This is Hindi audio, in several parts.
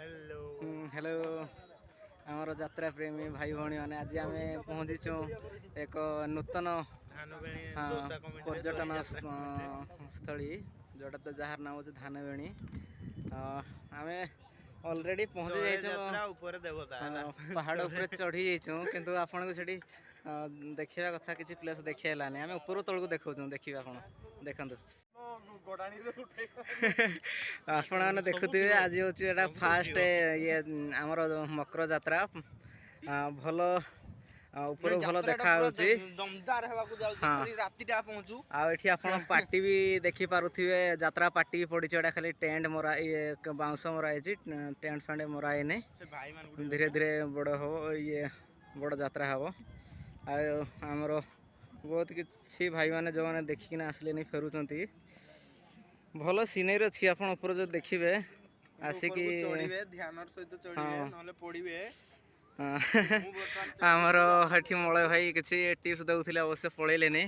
हेलो आमर यात्रा प्रेमी भाई भाई मैंने आज आम पहुँचीचु एक नूतन पर्यटन स्थली जोटा तो जार नाम हूँ धानबेणी आम अलरेडी पहुँची पहाड़ उपर चढ़ी जाइछुं किंतु आपन को सेठी देखा कथा किसी प्लेस देखेलानी आम ऊपर तलू देखा देखिए आप देखु आपण मैंने देखुवे आज हूँ फास्ट ये आमर मकर जात्रा भल ऊपर भल देखा पार्टी भी देखी पारुथिबे जात्रा पार्टी भी पड़ी खाली टेंट मरा ये बाउंस मरा टेंट फैंट मरा है धीरे धीरे बड़ हम ये बड़ जात्रा हम आमर बहुत किसी भाई मैंने जो मैंने देखिकिना आसले नहीं फेरुंट भल सीनेरी अच्छी आप जो देखिए आसिकी ध्यान सहित चढ़िबे आमर हठी मलय भाई किसी टिप्स दौले अवश्य पलैले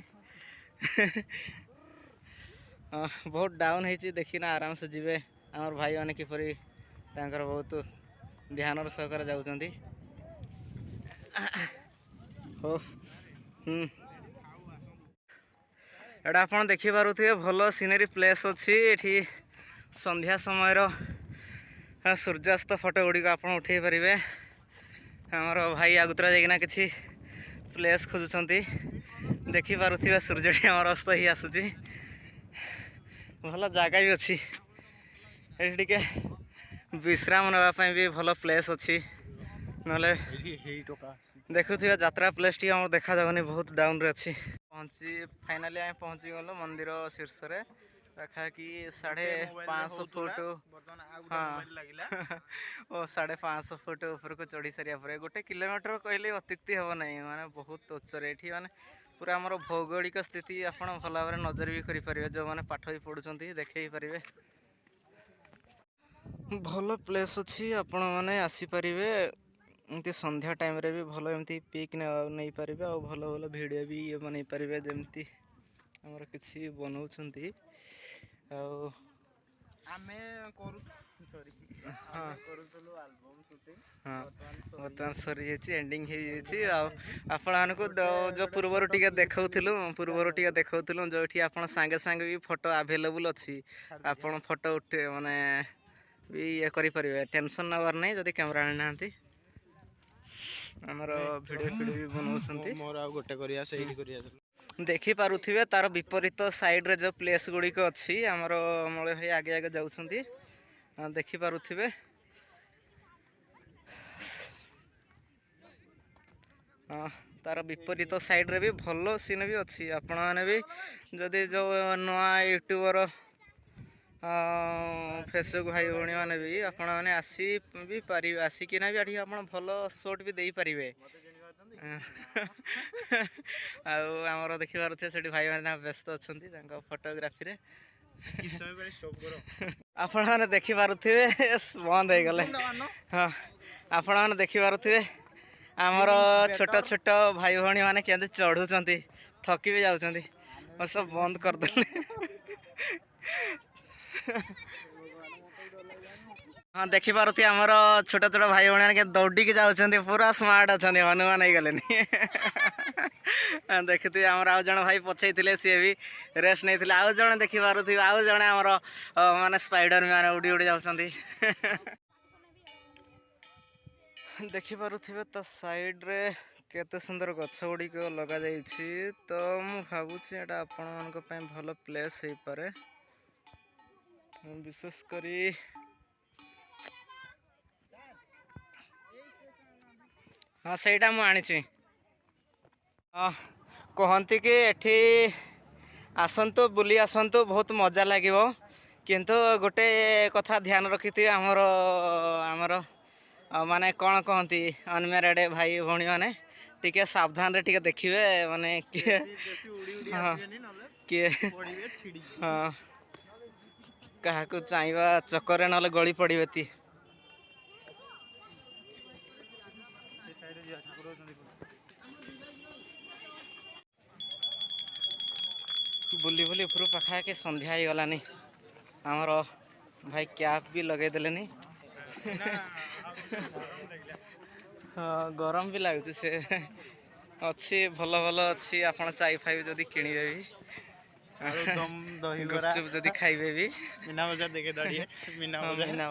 बहुत डाउन होती देखिना आराम से जीवे आमर भाई मैंने किपरि बहुत ध्यान सहकार जाउछंती हो एटा आप देखी पारे भल सीनेरी प्लेस अच्छी एठी संध्या समय सूर्यास्त फोटो गुड़िक आप उठे पारे आमर भाई आगुतरा जाइना किसी प्लेस खोजुंट देखी पारे सूर्यटी आमर अस्त ही आसूची भल जगह भी अच्छी ये विश्राम नापी भी भल प्लेस अच्छी ना देखुवा यात्रा प्लेस टी देखा जाऊनी बहुत डाउन रे अच्छी पहुँची फाइनाली आम पहुँची गलु मंदिर शीर्ष पाखापाखि 550 फुट हाँ ओ 550 फुट ऊपर को चढ़ी सारा पर 1 किलोमीटर कहले अत्युक्ति हम ना माने बहुत उच्चरे ये माने पूरा आमर भौगोलिक स्थिति आप भल भाव नजर भी करेंगे जो मैंने पाठ भी पढ़ुं देखे पारे भल प्लेस अच्छी आपण मैंने आसीपर एमती संध्या टाइम रे भी भल एमती पिक नहीं पारे आ भल भल वीडियो भी ये बन पारे जमती आमर किसी बनाऊँगी बर्तमान सरी एंडिंग आपण को जो पूर्वर टी देखा जो आप सांगे सांगे भी फोटो आवेलेबल अच्छी आप फोटो उठे माने भी ये करें टेंशन नबार नहीं जदि कैमरा आनी ना आमर वीडियो वीडियो भी बनाऊँ देखी पारुथिबे तार विपरीत साइड रे जो प्लेस गुड़िक अच्छी आमर मलय भाई आगे आगे जाउछंती देखी पारुथिबे तार विपरीत साइड रे भी भल सीन भी अच्छी आपण माने भी जदि जो नुआ यूट्यूबर फेसबुक भाई भाई मैंने भी आपण मैंने आसी भी पारे आसिकिना भी आठ आप भल शॉट भी दे पारे आमर देखी पारे से भाई मैंने व्यस्त अच्छा फोटोग्राफी आपण मैंने देखी पारे बंद हो गले हाँ आपण मैंने देखी पारे आमर छोट छोट भाई भाई मैंने केमती चढ़ुंट थकी भी जाऊँच सब बंद करदे हाँ देखी पारे आमर छोट छोट भाई भाई दौड़ी जाऊँच पूरा स्मार्ट अच्छा हनुमान हो गले देखी आमर आउ जन भाई पछे सी भी रेस्ट नहीं आउ जन देखी पारे आउ जड़े आमर माने स्पाइडर मैन उड़ी उड़ी जाऊँच देखी पारे तो साइड रे केते सुंदर गछ गुड़िक लगा जाइछि तो मु भावुछि एटा आपण मानक पय भल प्लेस हो पारे विशेष करी हाँ सहीटा मु आनी कहती कि एठी आसंतु बुली आसंतु बहुत मजा लगे किंतु गोटे कथा ध्यान रखी थी आमर आमर माने कौन कहती अनमेरिड भाई भौणी मैंने टिके सावधान रे टिके देखिए माने किए हाँ क्या चाहवा चक्कर ना गली पड़े ती बुली बुली ऊपर पाखापाखि संध्या हो गलानी आमर भाई कैप भी लगे देलेनी हाँ गरम भी लगुच से अच्छी भल भल अच्छी आप चाय फाइव जदि किणवे भी गुपचुप जदि खाइबे भी मीना बजार देखे दाड़िए मीना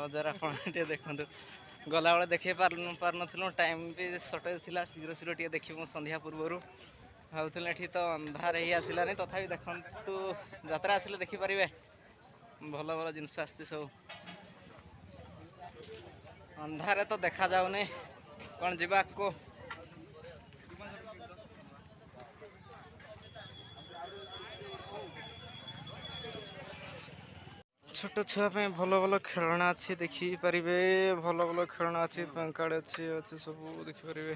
बजार आप देखु गला बेले देखे पार नु टाइम भी सर्टेज थिला शीघ्र शीघ्र टे देखिए संध्या पूर्वर भावुल ये तो अंधार ही आसलानी तथापि देखु यात्रा आसिले देखिपारे भल भल जिनस आस सब अंधारे तो देखा जाऊनी कौन जीवा को छोट छुआ भल भल खेलना अच्छी देखिपारे भल भल खेलना अच्छी पैंकार्ड अच्छी अच्छे सब देखिपारे।